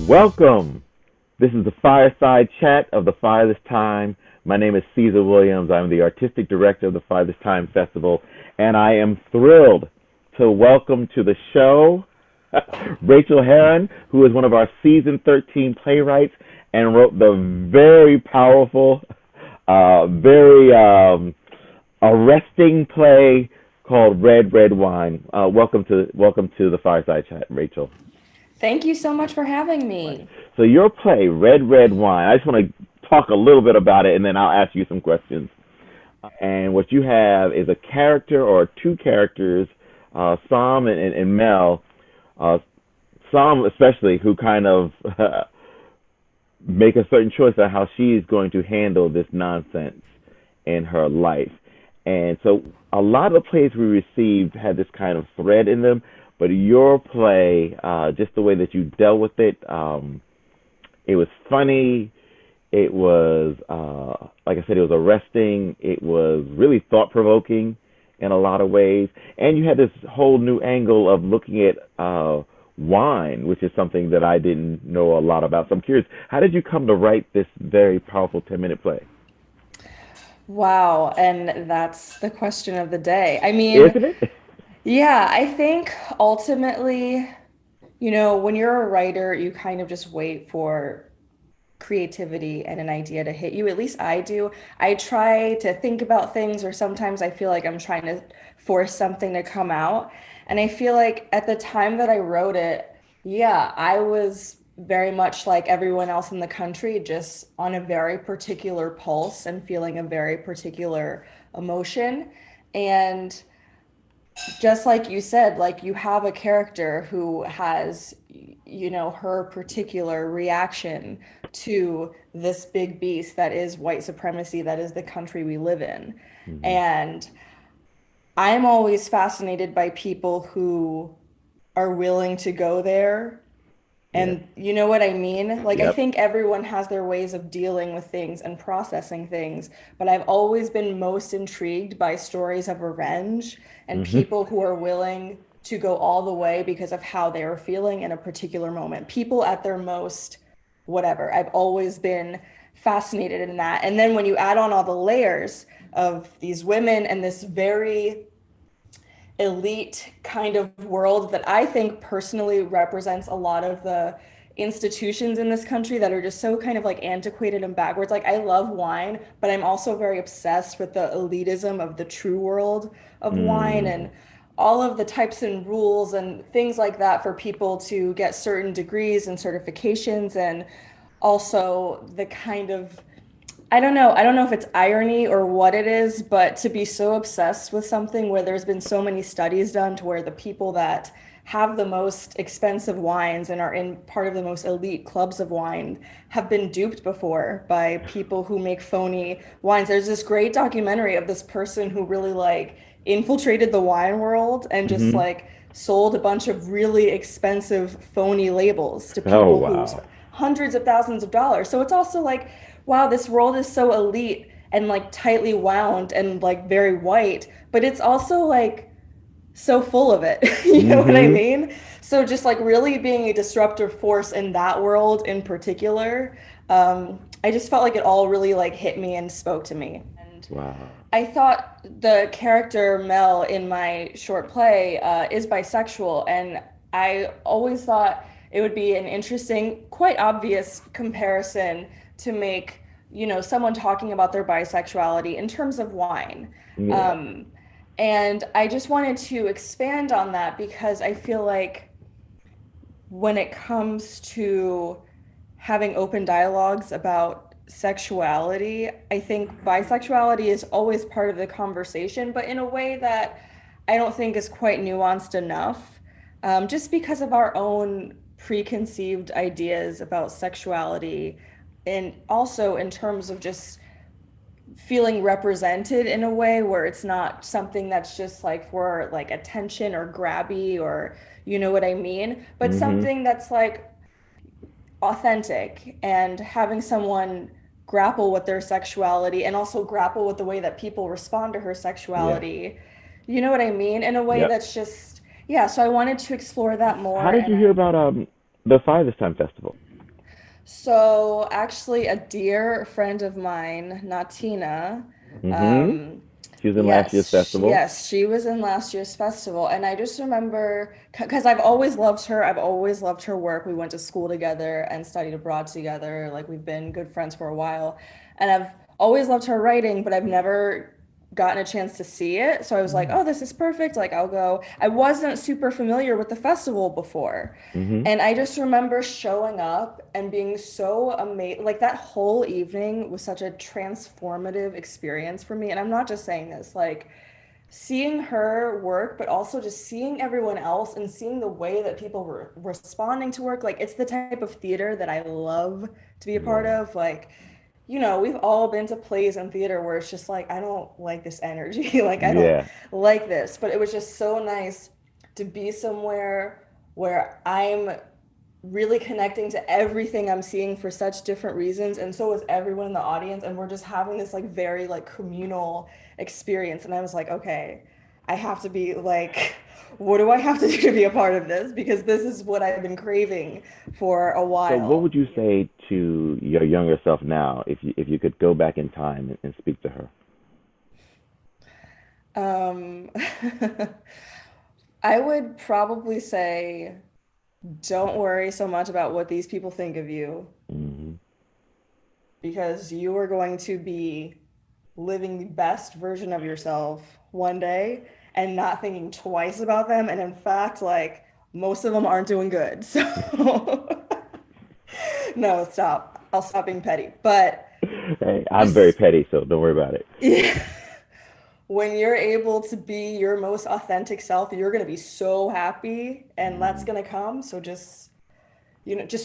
Welcome. This is the Fireside chat of the Fire This Time. My name is Caesar Williams. I'm the artistic director of the Fire This Time Festival, and I am thrilled to welcome to the show Rachel Herron, who is one of our season 13 playwrights and wrote the very powerful, very arresting play called Red Red Wine. Welcome to the Fireside chat, Rachel. Thank you so much for having Right. me. So your play, Red Red Wine. I just want to talk a little bit about it, and then I'll ask you some questions. And what you have is a character or two characters, Sam and Mel. Uh, Sam especially, who kind of make a certain choice on how she's going to handle this nonsense in her life. And so a lot of the plays we received had this kind of thread in them, but your play, just the way that you dealt with it, it was funny. It was, like I said, it was arresting. It was really thought provoking in a lot of ways. And you had this whole new angle of looking at wine, which is something that I didn't know a lot about. So I'm curious, how did you come to write this very powerful 10-minute play? Wow, and that's the question of the day. Isn't it? Yeah, I think ultimately, when you're a writer, you kind of just wait for creativity and an idea to hit you. At least I do. I try to think about things, or sometimes I feel like I'm trying to force something to come out. And I feel like at the time that I wrote it, yeah, I was very much like everyone else in the country, just on a very particular pulse and feeling a very particular emotion. And just like you said, like you have a character who has, her particular reaction to this big beast that is white supremacy, that is the country we live in. Hmm. And I'm always fascinated by people who are willing to go there. Yes. And you know what I mean? Like, I Yep. think everyone has their ways of dealing with things and processing things, but I've always been most intrigued by stories of revenge and Hmm. people who are willing to go all the way because of how they are feeling in a particular moment. People at their most, whatever. I've always been fascinated in that. And then when you add on all the layers of these women and this very elite kind of world that I think personally represents a lot of the institutions in this country that are just so kind of like antiquated and backwards. Like I love wine, but I'm also very obsessed with the elitism of the true world of wine Mm. and all of the types and rules and things like that for people to get certain degrees and certifications, and also the kind of, I don't know. I don't know if it's irony or what it is, but to be so obsessed with something where there's been so many studies done to where the people that have the most expensive wines and are in part of the most elite clubs of wine have been duped before by people who make phony wines. There's this great documentary of this person who really like infiltrated the wine world and just Hmm. like sold a bunch of really expensive phony labels to Oh people who wow. hundreds of thousands of dollars. So it's also like, wow, this world is so elite and like tightly wound and like very white, but it's also like so full of it. You know what I Hmm. mean? So just like really being a disruptive force in that world in particular, I just felt like it all really like hit me and spoke to me. And Wow. I thought the character Mel in my short play is bisexual, and I always thought it would be an interesting, quite obvious comparison to make, someone talking about their bisexuality in terms of wine. Yeah. Um, and I just wanted to expand on that because I feel like when it comes to having open dialogues about sexuality, I think bisexuality is always part of the conversation, but in a way that I don't think is quite nuanced enough, just because of our own preconceived ideas about sexuality, and also in terms of just feeling represented in a way where it's not something that's just like for like attention or grabby, or you know what I mean, but Hmm. something that's like authentic, and having someone grapple with their sexuality and also grapple with the way that people respond to her Yes. sexuality. You know what I mean? In a way Yep. that's just, yeah, so I wanted to explore that How more did and you hear I about the Fire This Time Festival? So actually, a dear friend of mine, Natina, Mm-hmm. um, She was in last year's festival. yes, she was in last year's festival, and I just remember because I've always loved her. I've always loved her work. We went to school together and studied abroad together. Like we've been good friends for a while, and I've always loved her writing, but I've never gotten a chance to see it. So I was like, Mm-hmm. oh, this is perfect. Like I'll go. I wasn't super familiar with the festival before. Mm-hmm. And I just remember showing up and being so amazed. Like that whole evening was such a transformative experience for me. And I'm not just saying this, like seeing her work, but also just seeing everyone else and seeing the way that people were responding to work. Like it's the type of theater that I love to be a part Yeah. of. Like, we've all been to plays and theater where it's just like, I don't like this energy. Like, I don't Yeah. like this. But it was just so nice to be somewhere where I'm really connecting to everything I'm seeing for such different reasons. And so is everyone in the audience. And we're just having this like very like communal experience. And I was like, okay, I have to be like, what do I have to do to be a part of this? Because this is what I've been craving for a So, what while. would you say to your younger self now, if you could go back in time and speak to her? Um, I would probably say, don't worry so much about what these people think of you Mm-hmm. because you are going to be living the best version of yourself one day and not thinking twice about them. And in fact, like most of them aren't doing good. So no, stop. I'll stop being petty. But Hey, I'm very just petty, so don't worry about it. yeah, when you're able to be your most authentic self, you're going to be so happy and that's Mm-hmm. going to come. So just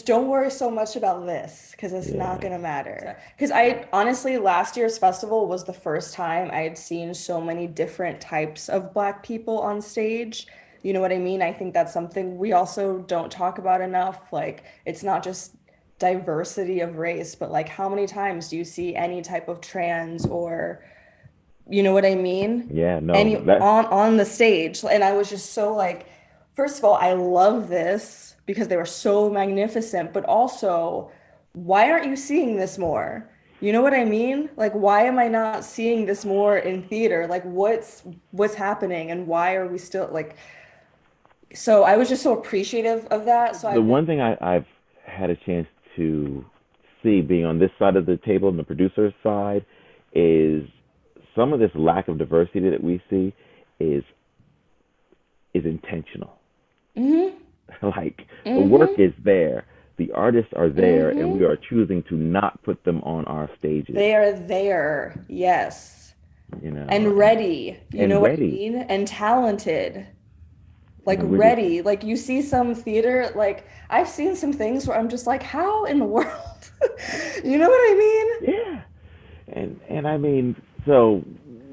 don't worry so much about this because it's not Yeah. going to matter. Because I honestly, last year's festival was the first time I had seen so many different types of Black people on stage. You know what I mean? I think that's something we also don't talk about enough. Like, it's not just diversity of race, but like, how many times do you see any type of trans or you know what I mean? Yeah. No. Any That. on the stage. And I was just so like, first of all, I love this because they were so magnificent, but also, why aren't you seeing this more? You know what I mean? Like, why am I not seeing this more in theater? Like, what's happening and why are we still like so I was just so appreciative of that. So The I've been one thing I've had a chance to see being on this side of the table, on the producer's side, is some of this lack of diversity that we see is is intentional. mm-hmm, Like the work mm-hmm, is there, the artists are there, and we mm-hmm. are choosing to not put them on our stages. They are there, yes. You know, And ready, you know and what I ready. mean? And talented, like And we're just ready. Like you see some theater, like I've seen some things where I'm just like, how in the world? You know what I yeah. And I mean, so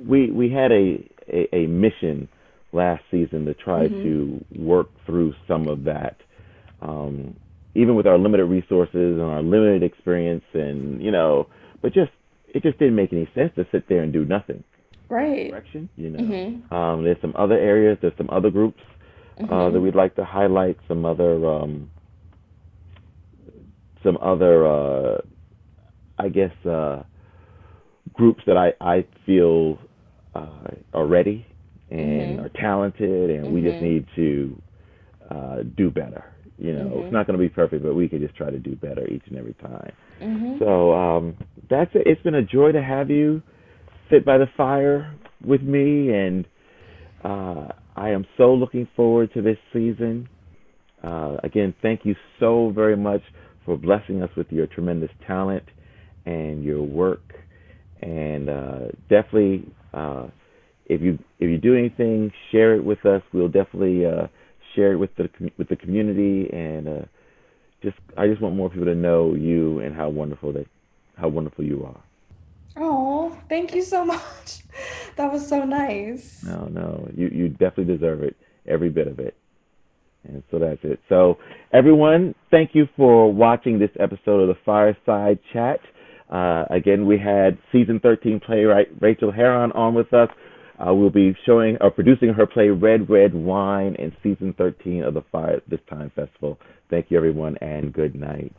we had a mission last season to try mean? to work through some of that, um, even with our limited resources and our limited experience, and but just it just didn't make any sense to sit there and do nothing. Right. Direction, Mm-hmm. there's some other areas, there's some other groups that Mm-hmm. we'd like to highlight, some other I guess groups that I feel are ready and are Mm-hmm. talented, and we just Mm-hmm. need to do better. It's Mm-hmm. not going to be perfect, but we could just try to do better each and every time. Mm-hmm. So that's it. It's been a joy to have you sit by the fire with me, and I am so looking forward to this season. Again, thank you so very much for blessing us with your tremendous talent and your work. And definitely, if you do anything, share it with us. We'll definitely share it with the community. And I just want more people to know you and how wonderful you are. Oh, thank you so much. That was so nice. No, no, you definitely deserve it, every bit of it. And so that's it. So, everyone, thank you for watching this episode of the Fireside Chat. Again, we had season 13 playwright Rachel Herron on with us. We'll be showing or producing her play Red Red Wine in season 13 of the Fire This Time Festival. Thank you, everyone, and good night.